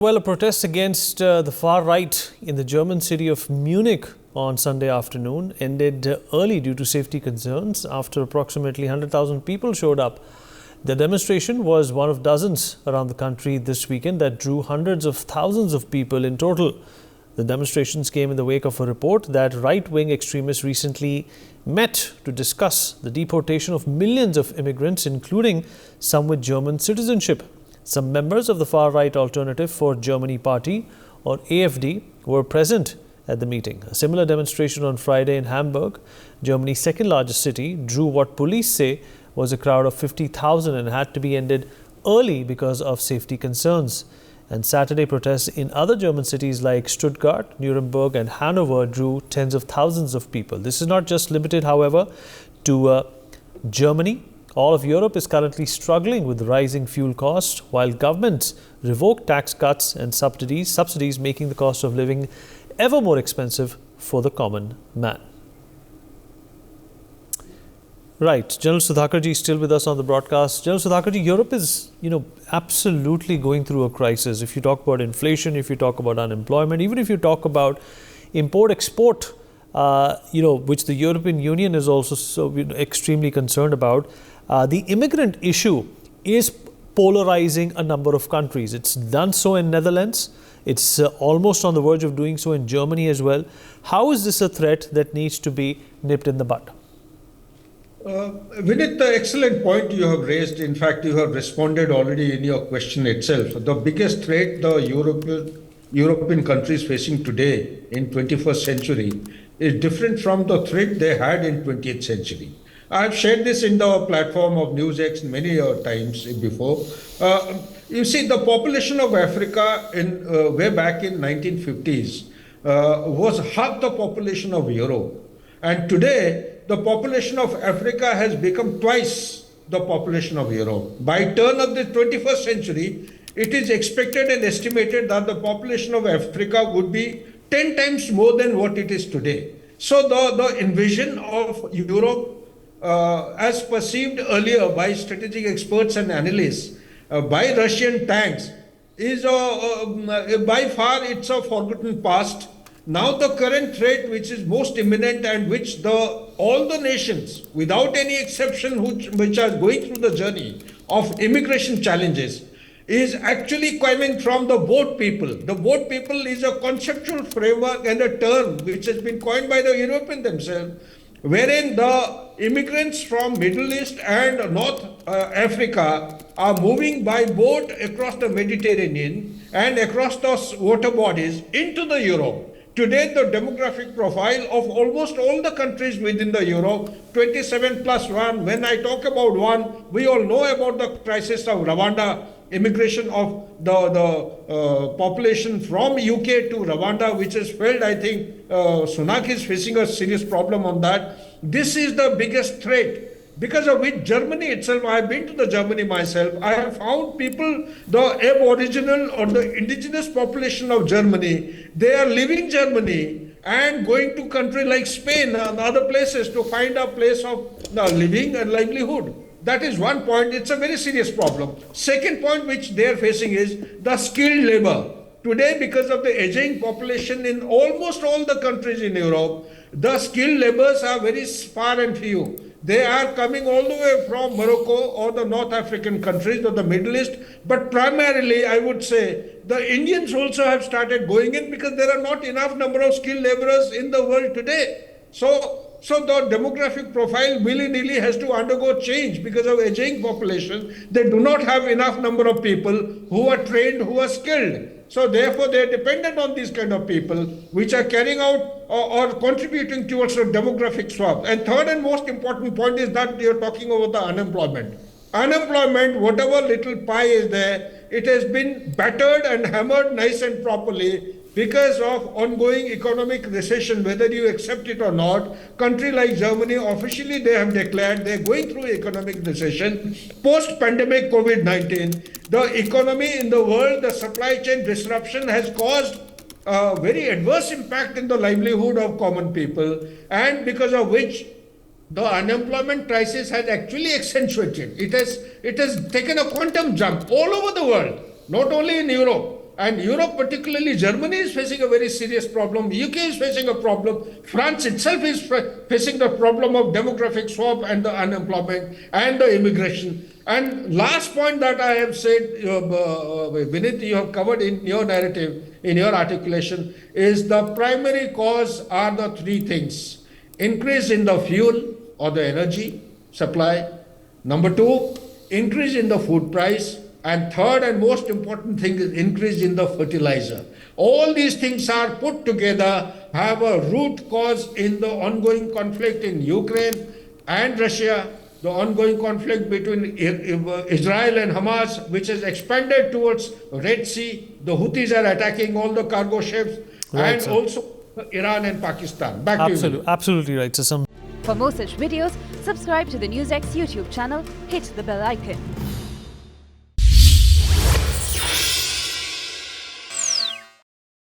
Well, a protest against the far right in the German city of Munich on Sunday afternoon ended early due to safety concerns after approximately 100,000 people showed up. The demonstration was one of dozens around the country this weekend that drew hundreds of thousands of people in total. The demonstrations came in the wake of a report that right-wing extremists recently met to discuss the deportation of millions of immigrants, including some with German citizenship. Some members of the far-right Alternative for Germany Party, or AfD, were present at the meeting. A similar demonstration on Friday in Hamburg, Germany's second-largest city, drew what police say was a crowd of 50,000 and had to be ended early because of safety concerns. And Saturday protests in other German cities like Stuttgart, Nuremberg and Hanover drew tens of thousands of people. This is not just limited, however, to Germany. All of Europe is currently struggling with rising fuel costs, while governments revoke tax cuts and subsidies making the cost of living ever more expensive for the common man. Right, General Sudhakarji is still with us on the broadcast. General Sudhakarji, Europe is, absolutely going through a crisis. If you talk about inflation, if you talk about unemployment, even if you talk about import-export, which the European Union is also extremely concerned about. The immigrant issue is polarizing a number of countries. It's done so in Netherlands. It's almost on the verge of doing so in Germany as well. How is this a threat that needs to be nipped in the bud? Vinit, the excellent point you have raised. In fact, you have responded already in your question itself. The biggest threat the European countries facing today in 21st century is different from the threat they had in 20th century. I have shared this in the platform of NewsX many times before. You see, the population of Africa way back in 1950s was half the population of Europe. And today, the population of Africa has become twice the population of Europe. By turn of the 21st century, it is expected and estimated that the population of Africa would be 10 times more than what it is today. So the invasion of Europe, as perceived earlier by strategic experts and analysts, by Russian tanks, is by far it's a forgotten past. Now the current threat, which is most imminent and which all the nations, without any exception, which are going through the journey of immigration challenges, is actually coming from the boat people. The boat people is a conceptual framework and a term which has been coined by the Europeans themselves, wherein the immigrants from Middle East and North Africa are moving by boat across the Mediterranean and across the water bodies into the Europe. Today, the demographic profile of almost all the countries within the Europe, 27 plus 1, when I talk about one, we all know about the crisis of Rwanda, immigration of the population from UK to Rwanda, which has failed. I think Sunak is facing a serious problem on that. This is the biggest threat, because of which Germany itself, I have been to the Germany myself, I have found people, the aboriginal or the indigenous population of Germany, they are leaving Germany and going to countries like Spain and other places to find a place of living and livelihood. That is one point. It's a very serious problem. Second point which they are facing is the skilled labor. Today, because of the aging population in almost all the countries in Europe, the skilled laborers are very far and few. They are coming all the way from Morocco or the North African countries or the Middle East. But primarily, I would say, the Indians also have started going in because there are not enough number of skilled laborers in the world today. So the demographic profile willy-nilly has to undergo change because of aging population. They do not have enough number of people who are trained, who are skilled. So therefore, they are dependent on these kind of people which are carrying out or contributing towards a demographic swap. And third and most important point is that you're talking about the unemployment. Unemployment, whatever little pie is there, it has been battered and hammered nice and properly because of ongoing economic recession, whether you accept it or not. Country like Germany, officially they have declared they're going through economic recession. Post-pandemic COVID-19, the economy in the world, the supply chain disruption has caused a very adverse impact in the livelihood of common people, and because of which the unemployment crisis has actually accentuated. It has taken a quantum jump all over the world, not only in Europe. And Europe, particularly Germany, is facing a very serious problem. UK is facing a problem. France itself is facing the problem of demographic swap and the unemployment and the immigration. And last point that I have said, Vinit, you have covered in your narrative, in your articulation, is the primary cause are the three things. Increase in the fuel or the energy supply. Number two, increase in the food price. And third and most important thing is increase in the fertilizer. All these things are put together, have a root cause in the ongoing conflict in Ukraine and Russia, the ongoing conflict between Israel and Hamas, which has expanded towards Red Sea. The Houthis are attacking all the cargo ships, right, and sir, also Iran and Pakistan. Back to you. Absolutely right. So For more such videos, subscribe to the NewsX YouTube channel, hit the bell icon.